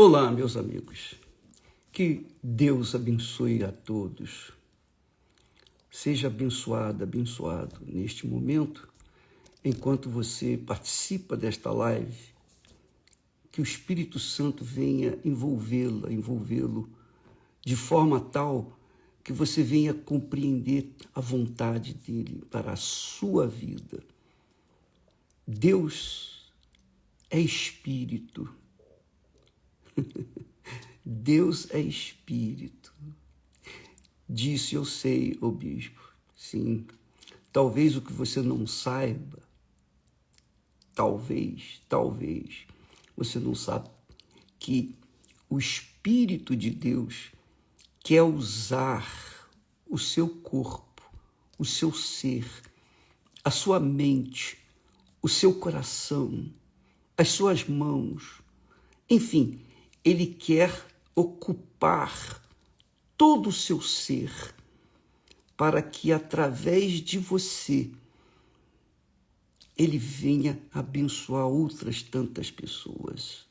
Olá, meus amigos. Que Deus abençoe a todos. Seja abençoado neste momento, enquanto você participa desta live, que o Espírito Santo venha envolvê-lo de forma tal que você venha compreender a vontade dele para a sua vida. Deus é Espírito. Deus é Espírito. Disse, eu sei, ô bispo. Sim, talvez o que você não saiba, talvez, você não sabe que o Espírito de Deus quer usar o seu corpo, o seu ser, a sua mente, o seu coração, as suas mãos, enfim, ele quer ocupar todo o seu ser para que, através de você, ele venha abençoar outras tantas pessoas.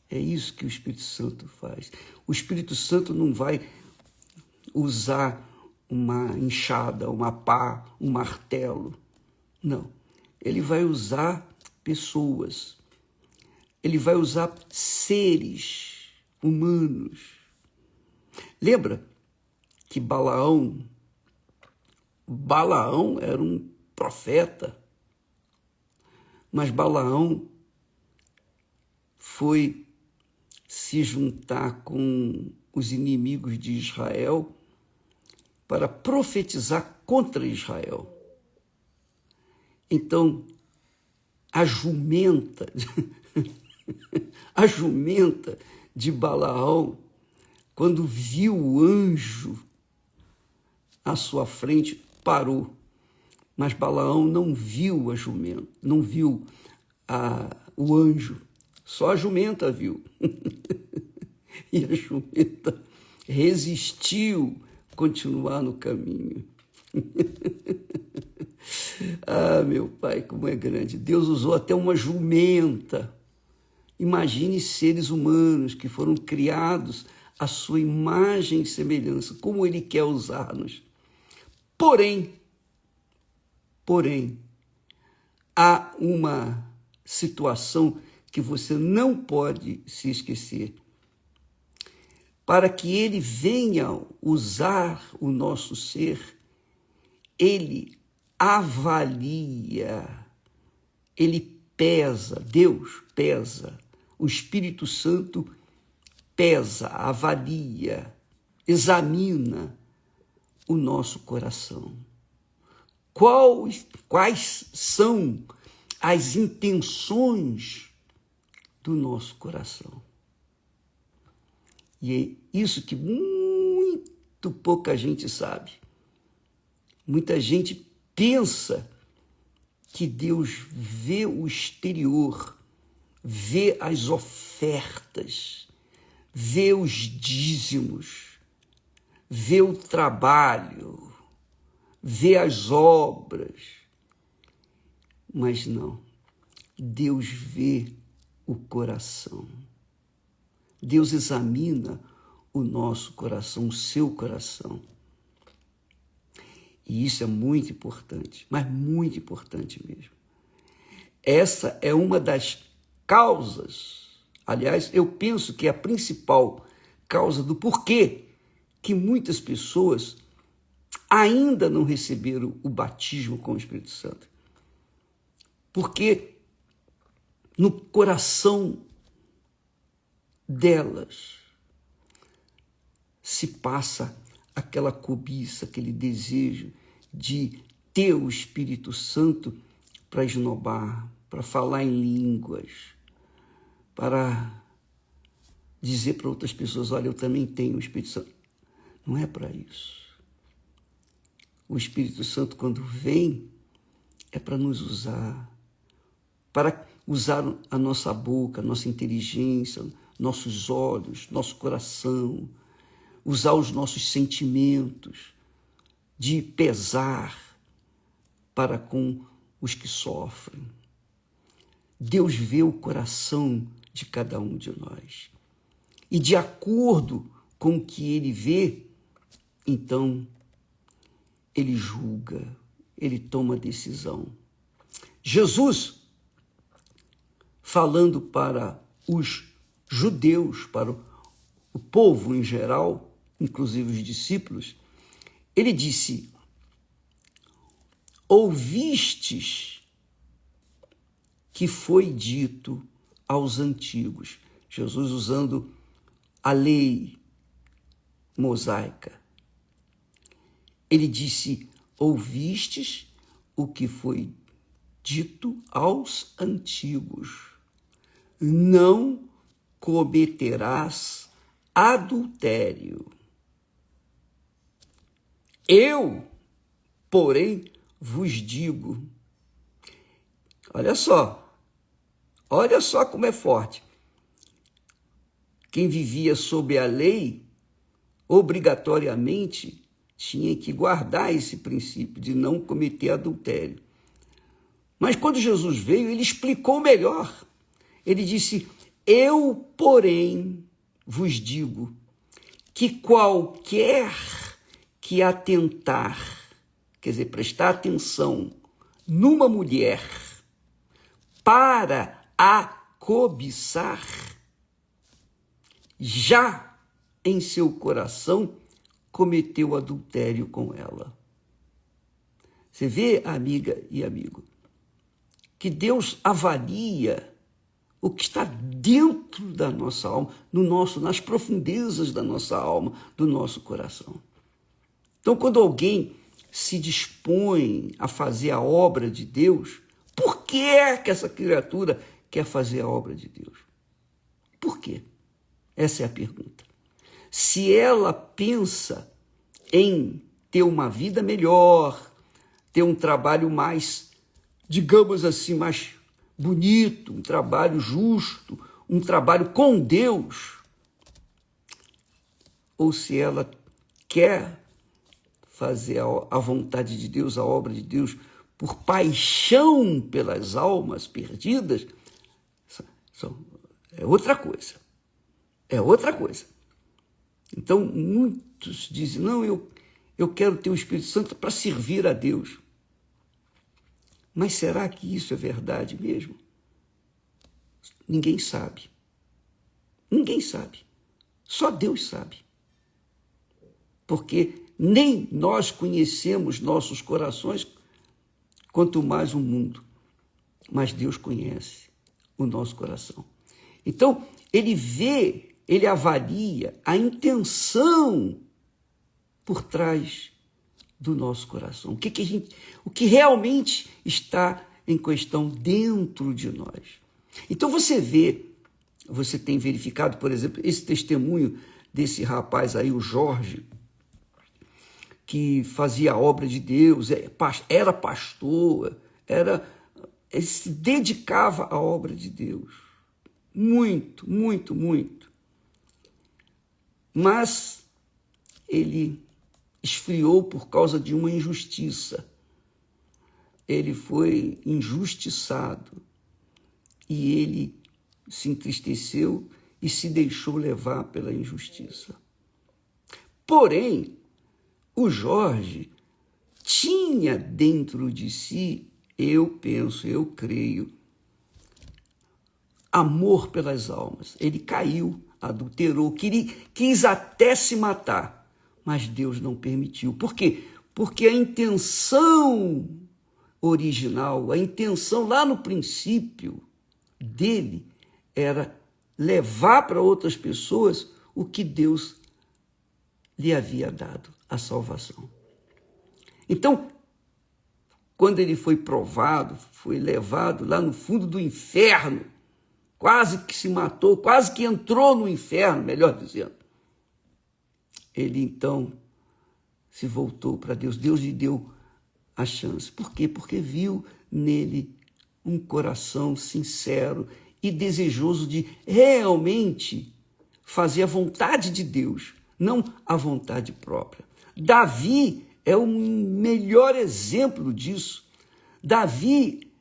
É isso que o Espírito Santo faz. O Espírito Santo não vai usar uma enxada, uma pá, um martelo. Não. Ele vai usar pessoas. Ele vai usar seres humanos. Lembra que Balaão era um profeta, mas Balaão foi se juntar com os inimigos de Israel para profetizar contra Israel. Então, a jumenta de Balaão, quando viu o anjo à sua frente, parou. Mas Balaão não viu a jumenta, não viu o anjo, só a jumenta viu. E a jumenta resistiu continuar no caminho. Ah, meu Pai, como é grande. Deus usou até uma jumenta. Imagine seres humanos que foram criados à sua imagem e semelhança, como ele quer usar-nos. Porém, há uma situação que você não pode se esquecer. Para que ele venha usar o nosso ser, ele avalia, ele pesa, Deus pesa, o Espírito Santo pesa, avalia, examina o nosso coração. Quais são as intenções do nosso coração? E é isso que muito pouca gente sabe. Muita gente pensa que Deus vê o exterior, vê as ofertas, vê os dízimos, vê o trabalho, vê as obras. Mas não, Deus vê o coração. Deus examina o nosso coração, o seu coração. E isso é muito importante, mas muito importante mesmo. Essa é uma das causas, aliás, eu penso que é a principal causa do porquê que muitas pessoas ainda não receberam o batismo com o Espírito Santo. Porque no coração delas se passa aquela cobiça, aquele desejo de ter o Espírito Santo para esnobar, para falar em línguas, para dizer para outras pessoas, olha, eu também tenho o Espírito Santo. Não é para isso. O Espírito Santo, quando vem, é para nos usar, para usar a nossa boca, a nossa inteligência, nossos olhos, nosso coração, usar os nossos sentimentos de pesar para com os que sofrem. Deus vê o coração de cada um de nós. E de acordo com o que ele vê, então ele julga, ele toma decisão. Jesus, falando para os judeus, para o povo em geral, inclusive os discípulos, ele disse: ouvistes que foi dito aos antigos. Jesus usando a lei mosaica. Ele disse: ouvistes o que foi dito aos antigos: não cometerás adultério. Eu, porém, vos digo. Olha só como é forte. Quem vivia sob a lei, obrigatoriamente, tinha que guardar esse princípio de não cometer adultério. Mas quando Jesus veio, ele explicou melhor. Ele disse: eu, porém, vos digo que qualquer que atentar, quer dizer, prestar atenção numa mulher para a cobiçar, já em seu coração cometeu adultério com ela. Você vê, amiga e amigo, que Deus avalia o que está dentro da nossa alma, nas profundezas da nossa alma, do nosso coração. Então, quando alguém se dispõe a fazer a obra de Deus, por que é que essa criatura quer fazer a obra de Deus? Por quê? Essa é a pergunta. Se ela pensa em ter uma vida melhor, ter um trabalho mais, digamos assim, mais bonito, um trabalho justo, um trabalho com Deus, ou se ela quer fazer a vontade de Deus, a obra de Deus, por paixão pelas almas perdidas, é outra coisa. É outra coisa. Então, muitos dizem: não, eu quero ter o Espírito Santo para servir a Deus. Mas será que isso é verdade mesmo? Ninguém sabe. Ninguém sabe. Só Deus sabe. Porque nem nós conhecemos nossos corações, quanto mais o mundo. Mas Deus conhece o nosso coração. Então, ele avalia a intenção por trás do nosso coração. O que realmente está em questão dentro de nós. Então você tem verificado, por exemplo, esse testemunho desse rapaz aí, o Jorge, que fazia a obra de Deus, era pastor, ele se dedicava à obra de Deus. Muito, muito, muito. Mas ele esfriou por causa de uma injustiça. Ele foi injustiçado e ele se entristeceu e se deixou levar pela injustiça. Porém, o Jorge tinha dentro de si, eu creio, amor pelas almas. Ele caiu, adulterou, quis até se matar, mas Deus não permitiu. Por quê? Porque a intenção original, a intenção lá no princípio dele era levar para outras pessoas o que Deus lhe havia dado, a salvação. Então, quando ele foi provado, foi levado lá no fundo do inferno, quase que se matou, quase que entrou no inferno, melhor dizendo. Ele então se voltou para Deus. Deus lhe deu a chance. Por quê? Porque viu nele um coração sincero e desejoso de realmente fazer a vontade de Deus, não a vontade própria. Davi é o melhor exemplo disso. Davi,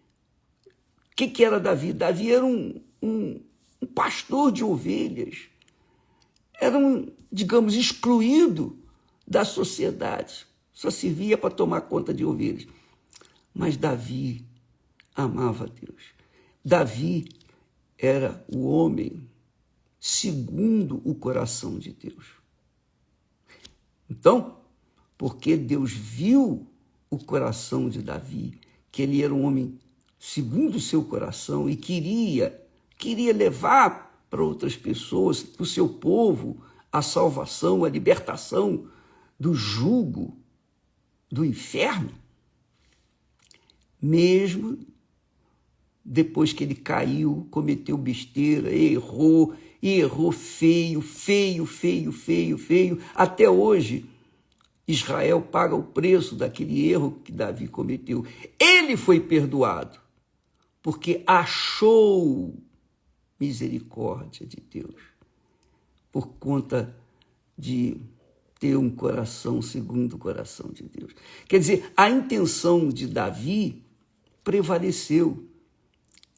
o que era Davi? Davi era um um pastor de ovelhas. Era digamos, excluído da sociedade. Só servia para tomar conta de ovelhas. Mas Davi amava a Deus. Davi era o homem segundo o coração de Deus. Então, porque Deus viu o coração de Davi, que ele era um homem segundo o seu coração e queria levar para outras pessoas, para o seu povo, a salvação, a libertação do jugo do inferno, mesmo depois que ele caiu, cometeu besteira, errou feio, até hoje Israel paga o preço daquele erro que Davi cometeu. Ele foi perdoado, porque achou misericórdia de Deus, por conta de ter um coração segundo o coração de Deus. Quer dizer, a intenção de Davi prevaleceu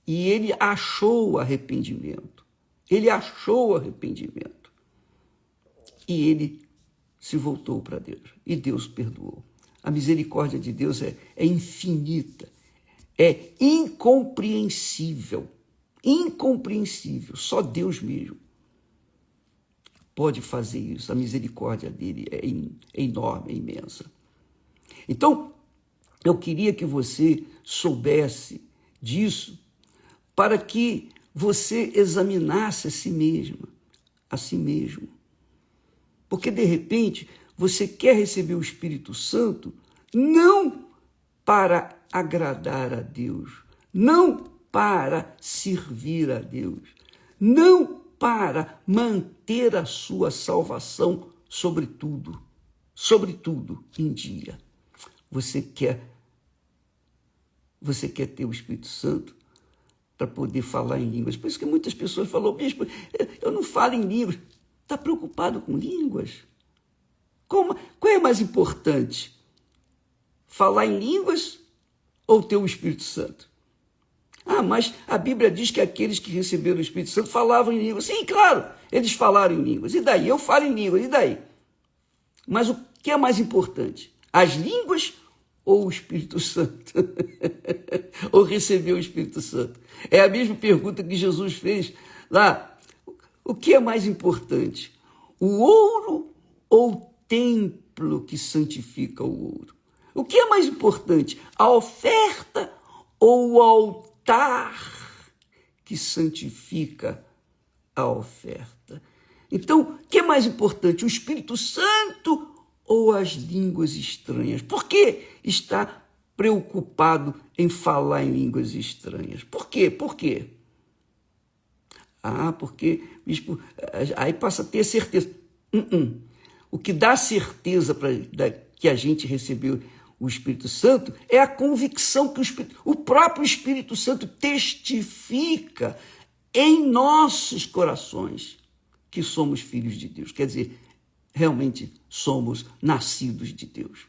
e ele achou arrependimento. E ele se voltou para Deus e Deus perdoou. A misericórdia de Deus é infinita, é incompreensível, só Deus mesmo pode fazer isso. A misericórdia dele é enorme, é imensa. Então, eu queria que você soubesse disso para que você examinasse a si mesmo. Porque, de repente, você quer receber o Espírito Santo não para agradar a Deus, não para servir a Deus, não para manter a sua salvação sobretudo em dia. Você quer ter o Espírito Santo para poder falar em línguas. Por isso que muitas pessoas falam, bispo, eu não falo em línguas. Está preocupado com línguas? Qual é mais importante? Falar em línguas ou ter o Espírito Santo? Mas a Bíblia diz que aqueles que receberam o Espírito Santo falavam em línguas. Sim, claro, eles falaram em línguas. E daí? Eu falo em línguas. E daí? Mas o que é mais importante? As línguas ou o Espírito Santo? Ou receber o Espírito Santo? É a mesma pergunta que Jesus fez lá. O que é mais importante? O ouro ou o templo que santifica o ouro? O que é mais importante? A oferta ou o altar que santifica a oferta? Então, o que é mais importante? O Espírito Santo ou as línguas estranhas? Por que está preocupado em falar em línguas estranhas? Por quê? Porque, bispo, aí passa a ter certeza. O que dá certeza que a gente recebeu o Espírito Santo é a convicção que o próprio Espírito Santo testifica em nossos corações que somos filhos de Deus. Quer dizer, realmente somos nascidos de Deus.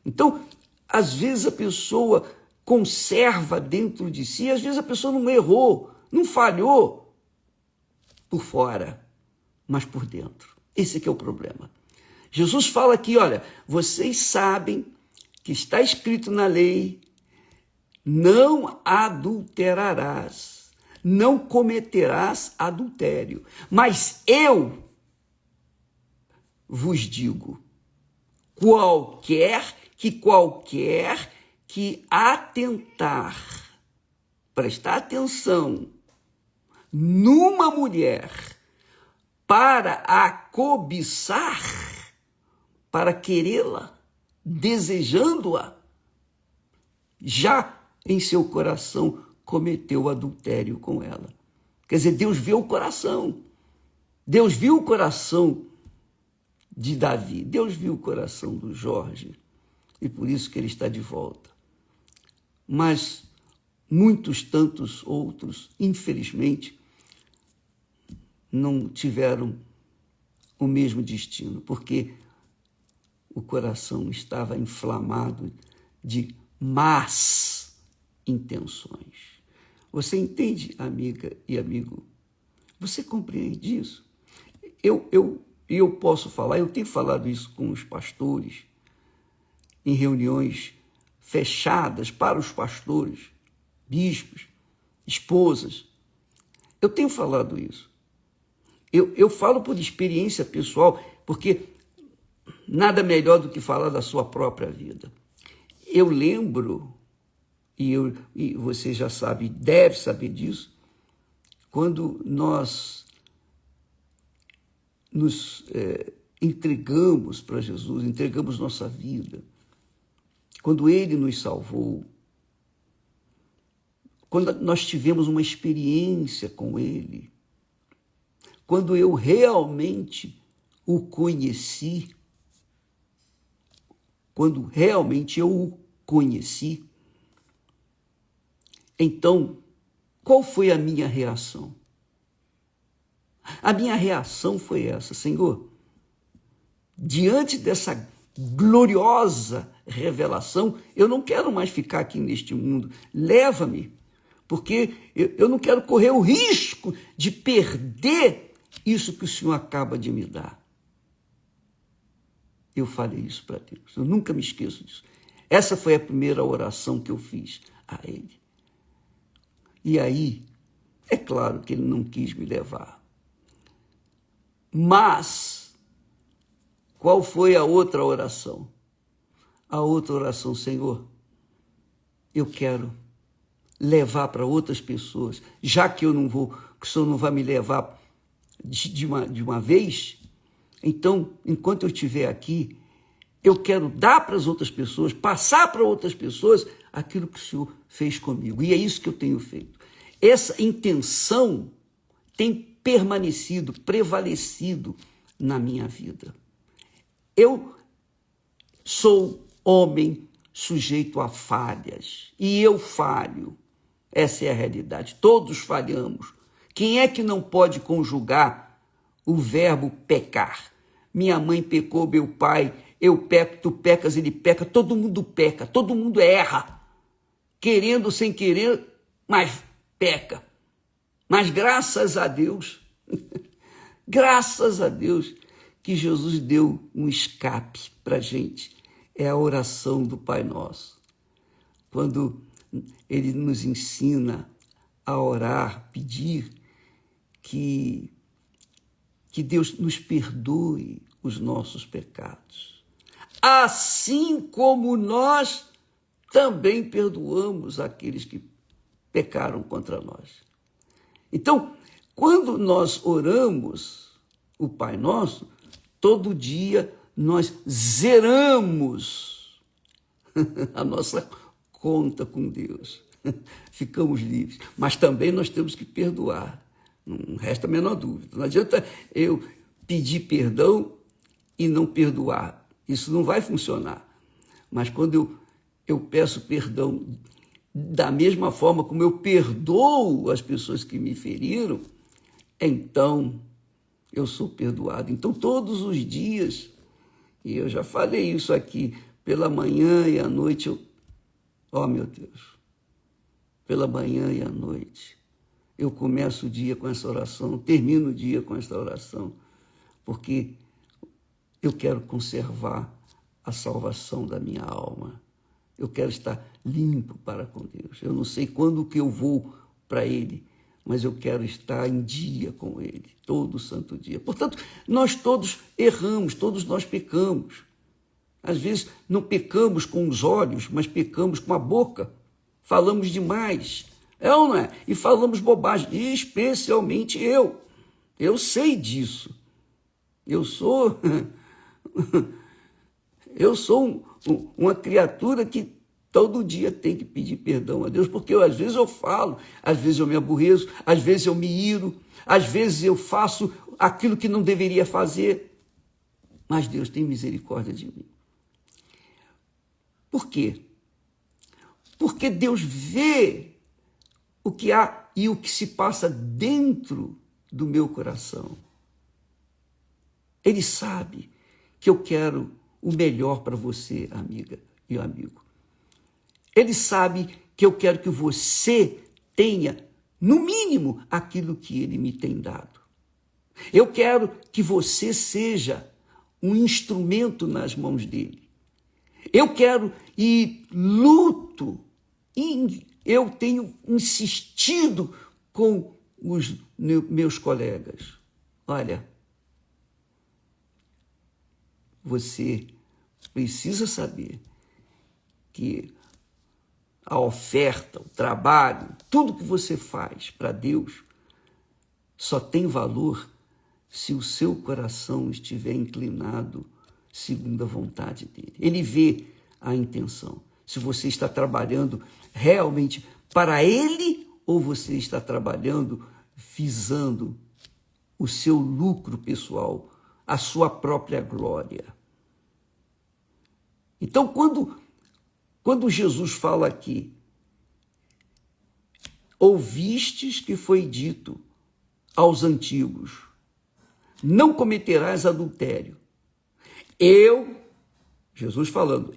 Então, às vezes a pessoa conserva dentro de si, às vezes a pessoa não errou, não falhou por fora, mas por dentro. Esse é que é o problema. Jesus fala aqui, olha, vocês sabem que está escrito na lei, não adulterarás, não cometerás adultério. Mas eu vos digo, qualquer que atentar, prestar atenção, numa mulher para a cobiçar, para querê-la, desejando-a, já em seu coração cometeu adultério com ela. Quer dizer, Deus vê o coração. Deus viu o coração de Davi, Deus viu o coração do Jorge, e por isso que ele está de volta. Mas muitos tantos outros, infelizmente, não tiveram o mesmo destino, porque o coração estava inflamado de más intenções. Você entende, amiga e amigo, Você compreende isso? Eu posso falar, eu tenho falado isso com os pastores, em reuniões fechadas para os pastores, bispos, esposas. Eu tenho falado isso. Eu falo por experiência pessoal, porque nada melhor do que falar da sua própria vida. Eu lembro, e você já sabe, deve saber disso, quando nós nos entregamos para Jesus, entregamos nossa vida, quando Ele nos salvou, quando nós tivemos uma experiência com Ele, quando eu realmente o conheci, então, qual foi a minha reação? A minha reação foi essa: Senhor, diante dessa gloriosa revelação, eu não quero mais ficar aqui neste mundo. Leva-me, porque eu não quero correr o risco de perder isso que o Senhor acaba de me dar. Eu falei isso para Deus, eu nunca me esqueço disso. Essa foi a primeira oração que eu fiz a Ele. E aí, é claro que Ele não quis me levar. Mas, qual foi a outra oração? A outra oração: Senhor, eu quero levar para outras pessoas, já que eu não vou, que o Senhor não vai me levar de uma vez, então, enquanto eu estiver aqui, eu quero dar para as outras pessoas, passar para outras pessoas aquilo que o Senhor fez comigo. E é isso que eu tenho feito. Essa intenção tem permanecido, prevalecido na minha vida. Eu sou homem sujeito a falhas, e eu falho. Essa é a realidade. Todos falhamos. Quem é que não pode conjugar o verbo pecar? Minha mãe pecou, meu pai, eu peco, tu pecas, ele peca, todo mundo erra. Querendo, sem querer, mas peca. Mas graças a Deus, graças a Deus, que Jesus deu um escape para a gente. É a oração do Pai Nosso. Quando Ele nos ensina a orar, pedir que Deus nos perdoe os nossos pecados, assim como nós também perdoamos aqueles que pecaram contra nós. Então, quando nós oramos o Pai Nosso, todo dia nós zeramos a nossa conta com Deus. Ficamos livres. Mas também nós temos que perdoar. Não resta a menor dúvida. Não adianta eu pedir perdão e não perdoar. Isso não vai funcionar. Mas quando eu peço perdão da mesma forma como eu perdoo as pessoas que me feriram, então eu sou perdoado. Então, todos os dias, e eu já falei isso aqui, pela manhã e à noite, meu Deus, pela manhã e à noite, eu começo o dia com essa oração, termino o dia com essa oração, porque eu quero conservar a salvação da minha alma. Eu quero estar limpo para com Deus. Eu não sei quando que eu vou para Ele, mas eu quero estar em dia com Ele, todo santo dia. Portanto, nós todos erramos, todos nós pecamos. Às vezes não pecamos com os olhos, mas pecamos com a boca. Falamos demais, é ou não é? E falamos bobagem, especialmente eu. Eu sei disso. Eu sou uma criatura que todo dia tem que pedir perdão a Deus, porque às vezes eu falo, às vezes eu me aborreço, às vezes eu me iro, às vezes eu faço aquilo que não deveria fazer, mas Deus tem misericórdia de mim. Por quê? Porque Deus vê o que há e o que se passa dentro do meu coração. Ele sabe que eu quero o melhor para você, amiga e amigo. Ele sabe que eu quero que você tenha no mínimo, aquilo que ele me tem dado. Eu quero que você seja um instrumento nas mãos dele. Eu quero e luto, e eu tenho insistido com os meus colegas. Olha, você precisa saber que a oferta, o trabalho, tudo que você faz para Deus só tem valor se o seu coração estiver inclinado segundo a vontade dele. Ele vê a intenção. Se você está trabalhando realmente para ele ou você está trabalhando visando o seu lucro pessoal, a sua própria glória. Então, quando Jesus fala aqui, ouvistes que foi dito aos antigos, não cometerás adultério. Jesus falando,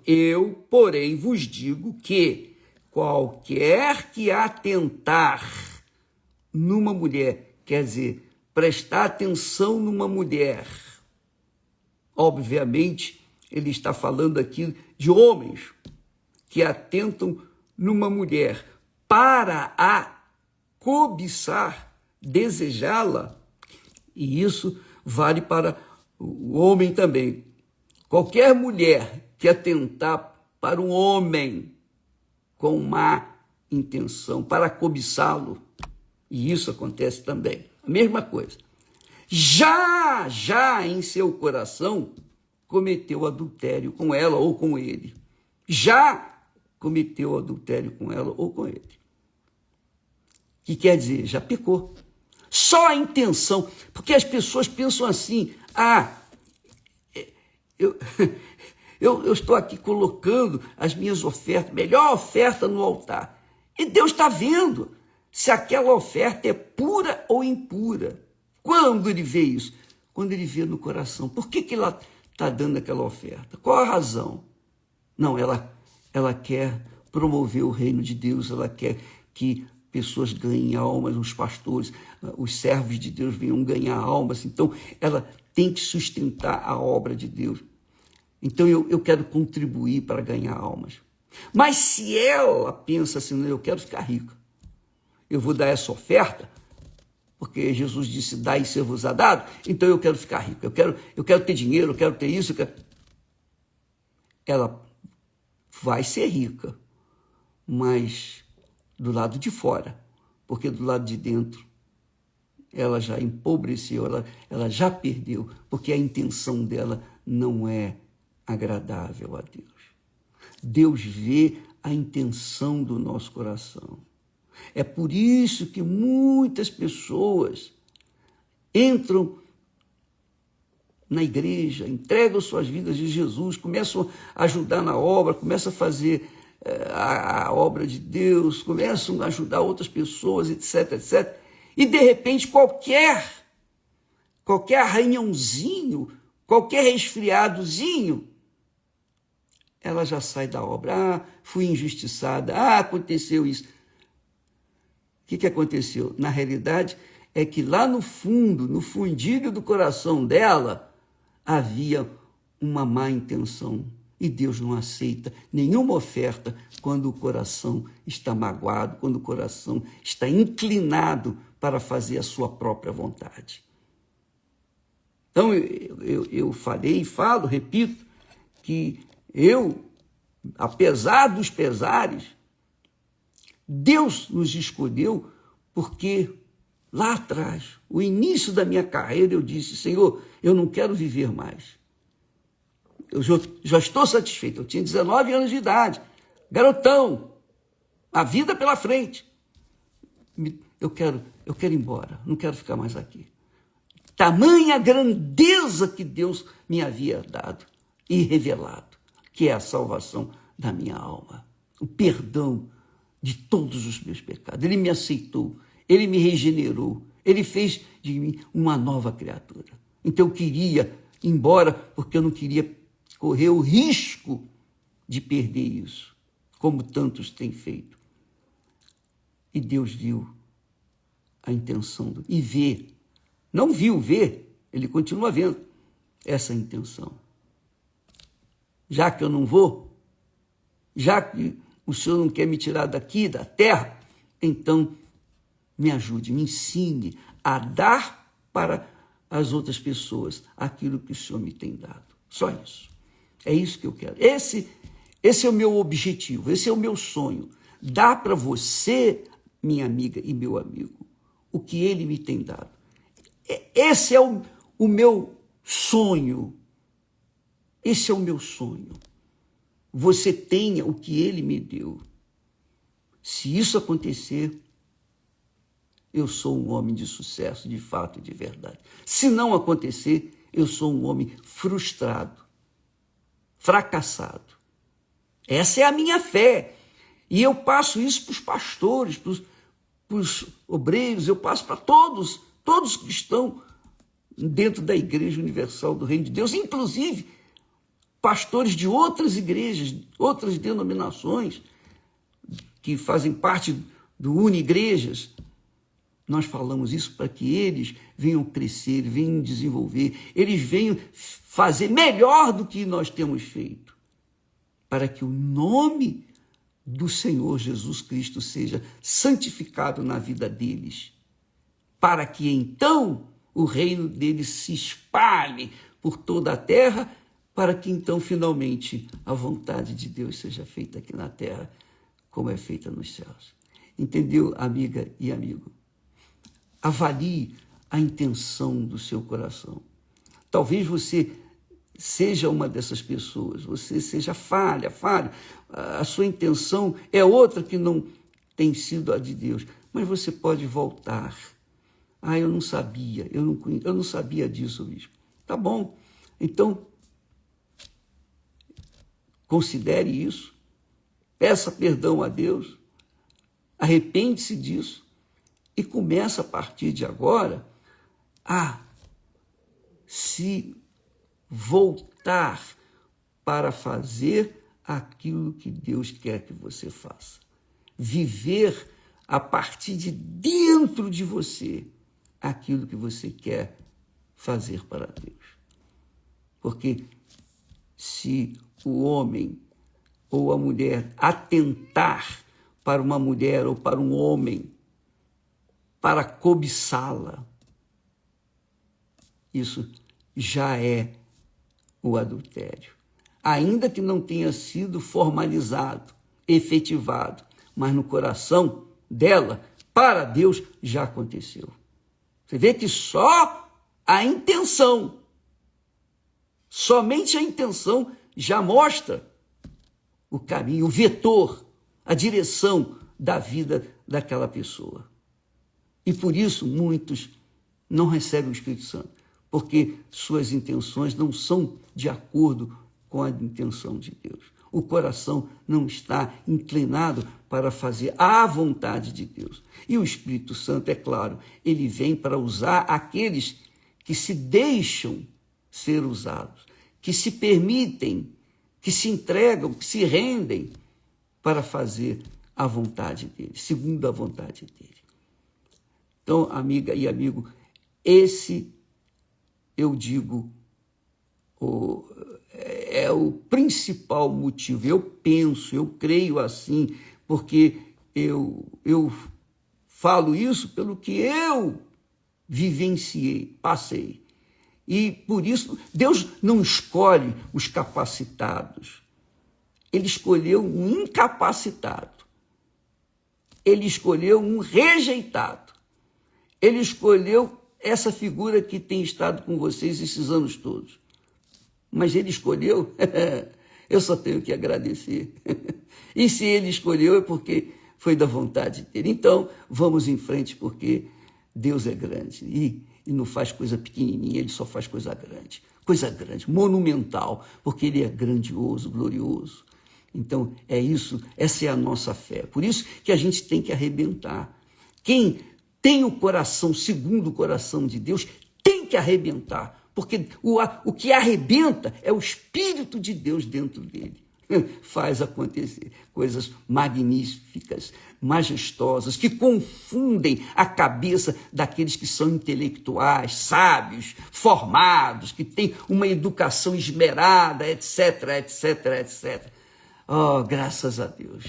porém, vos digo que qualquer que atentar numa mulher, quer dizer, prestar atenção numa mulher, obviamente, ele está falando aqui de homens que atentam numa mulher para a cobiçar, desejá-la, e isso vale para o homem também. Qualquer mulher que atentar para um homem com má intenção, para cobiçá-lo, e isso acontece também, a mesma coisa. Já em seu coração, cometeu adultério com ela ou com ele. Já cometeu adultério com ela ou com ele. Que quer dizer, já pecou. Só a intenção, porque as pessoas pensam assim, eu estou aqui colocando as minhas ofertas, melhor oferta no altar. E Deus está vendo se aquela oferta é pura ou impura. Quando ele vê isso? Quando ele vê no coração. Por que ela está dando aquela oferta? Qual a razão? Não, ela quer promover o reino de Deus, ela quer que pessoas ganhem almas, os pastores, os servos de Deus venham ganhar almas. Então, ela tem que sustentar a obra de Deus. Então, eu quero contribuir para ganhar almas. Mas se ela pensa assim, eu quero ficar rica, eu vou dar essa oferta, porque Jesus disse, dai e ser-vos-á dado, então eu quero ficar rica, eu quero ter dinheiro, eu quero ter isso, Ela vai ser rica, mas do lado de fora, porque do lado de dentro ela já empobreceu, ela já perdeu, porque a intenção dela não é agradável a Deus. Deus vê a intenção do nosso coração. É por isso que muitas pessoas entram na igreja, entregam suas vidas a Jesus, começam a ajudar na obra, começam a fazer a obra de Deus, começam a ajudar outras pessoas, etc, etc. E, de repente, qualquer arranhãozinho, qualquer resfriadozinho, ela já sai da obra. Fui injustiçada. Aconteceu isso. O que aconteceu? Na realidade, é que lá no fundo, no fundilho do coração dela, havia uma má intenção. E Deus não aceita nenhuma oferta quando o coração está magoado, quando o coração está inclinado para fazer a sua própria vontade. Então, eu falei e falo, repito, que apesar dos pesares, Deus nos escolheu porque lá atrás, o início da minha carreira, eu disse, Senhor, eu não quero viver mais. Eu já estou satisfeito. Eu tinha 19 anos de idade, garotão, a vida pela frente. Eu quero ir embora, não quero ficar mais aqui. Tamanha grandeza que Deus me havia dado e revelado, que é a salvação da minha alma, o perdão de todos os meus pecados. Ele me aceitou, ele me regenerou, ele fez de mim uma nova criatura. Então eu queria ir embora porque eu não queria correr o risco de perder isso, como tantos têm feito. E Deus viu a intenção e vê. Não viu, vê, ele continua vendo essa intenção. Já que eu não vou, já que o Senhor não quer me tirar daqui, da terra, então me ajude, me ensine a dar para as outras pessoas aquilo que o Senhor me tem dado. Só isso. É isso que eu quero. Esse é o meu objetivo, esse é o meu sonho. Dar para você, minha amiga e meu amigo, o que ele me tem dado. Esse é o meu sonho. Esse é o meu sonho. Você tenha o que ele me deu. Se isso acontecer, eu sou um homem de sucesso, de fato e de verdade. Se não acontecer, eu sou um homem frustrado, fracassado. Essa é a minha fé. E eu passo isso para os pastores, para os obreiros, eu passo para todos que estão dentro da Igreja Universal do Reino de Deus, inclusive pastores de outras igrejas, outras denominações, que fazem parte do Unigrejas. Nós falamos isso para que eles venham crescer, venham desenvolver, eles venham fazer melhor do que nós temos feito, para que o nome do Senhor Jesus Cristo seja santificado na vida deles, para que então o reino deles se espalhe por toda a terra, para que então finalmente a vontade de Deus seja feita aqui na terra, como é feita nos céus. Entendeu, amiga e amigo? Avalie a intenção do seu coração. Talvez você seja uma dessas pessoas, você seja falha, a sua intenção é outra que não tem sido a de Deus, mas você pode voltar. Eu não sabia, eu não sabia disso, bispo. Tá bom, então considere isso, peça perdão a Deus, arrepende-se disso e começa a partir de agora a se voltar para fazer aquilo que Deus quer que você faça. Viver a partir de dentro de você aquilo que você quer fazer para Deus. Porque se o homem ou a mulher atentar para uma mulher ou para um homem para cobiçá-la, isso já é o adultério. Ainda que não tenha sido formalizado, efetivado, mas no coração dela, para Deus, já aconteceu. Você vê que só a intenção, somente a intenção já mostra o caminho, o vetor, a direção da vida daquela pessoa. E por isso muitos não recebem o Espírito Santo, porque suas intenções não são de acordo com a intenção de Deus. O coração não está inclinado para fazer a vontade de Deus. E o Espírito Santo, é claro, ele vem para usar aqueles que se deixam ser usados, que se permitem, que se entregam, que se rendem para fazer a vontade dele, segundo a vontade dele. Então, amiga e amigo, esse, eu digo, é o principal motivo. Eu penso, eu creio assim, porque eu falo isso pelo que eu vivenciei, passei. E por isso, Deus não escolhe os capacitados. Ele escolheu um incapacitado. Ele escolheu um rejeitado. Ele escolheu essa figura que tem estado com vocês esses anos todos. Mas ele escolheu, eu só tenho que agradecer. E se ele escolheu é porque foi da vontade dele. Então, vamos em frente, porque Deus é grande. E não faz coisa pequenininha, ele só faz coisa grande, monumental, porque ele é grandioso, glorioso. Então, é isso, essa é a nossa fé. Por isso que a gente tem que arrebentar. Quem tem o coração segundo o coração de Deus tem que arrebentar, porque o que arrebenta é o Espírito de Deus dentro dele. faz acontecer coisas magníficas, majestosas, que confundem a cabeça daqueles que são intelectuais, sábios, formados, que têm uma educação esmerada, etc, etc, etc. Oh, graças a Deus.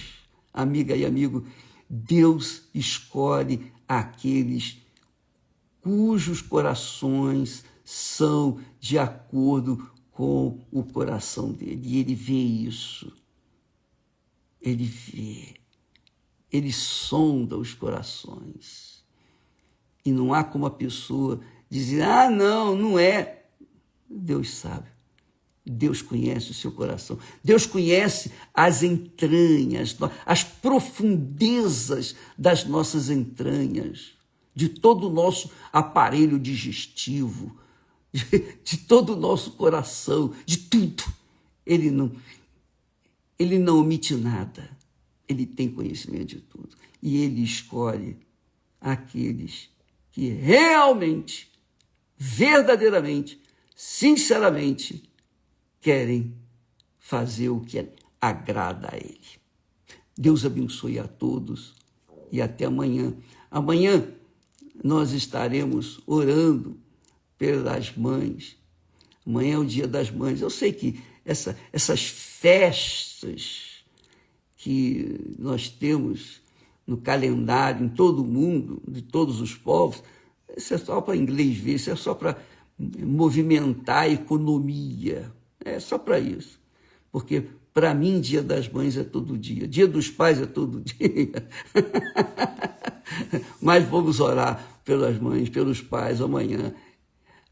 Amiga e amigo, Deus escolhe aqueles cujos corações são de acordo com o coração dele. E ele vê isso. Ele vê. Ele sonda os corações. E não há como a pessoa dizer, não, não é. Deus sabe. Deus conhece o seu coração. Deus conhece as entranhas, as profundezas das nossas entranhas, de todo o nosso aparelho digestivo, de todo o nosso coração, de tudo. Ele não omite nada. Ele tem conhecimento de tudo. E ele escolhe aqueles que realmente, verdadeiramente, sinceramente, querem fazer o que agrada a ele. Deus abençoe a todos e até amanhã. Amanhã nós estaremos orando pelas mães. Amanhã é o Dia das Mães. Eu sei que essas festas que nós temos no calendário, em todo o mundo, de todos os povos, isso é só para inglês ver, isso é só para movimentar a economia. É só para isso. Porque, para mim, Dia das Mães é todo dia. Dia dos Pais é todo dia. Mas vamos orar pelas mães, pelos pais, amanhã,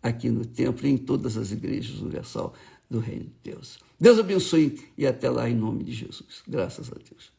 aqui no templo e em todas as igrejas universal do Reino de Deus. Deus abençoe e até lá, em nome de Jesus. Graças a Deus.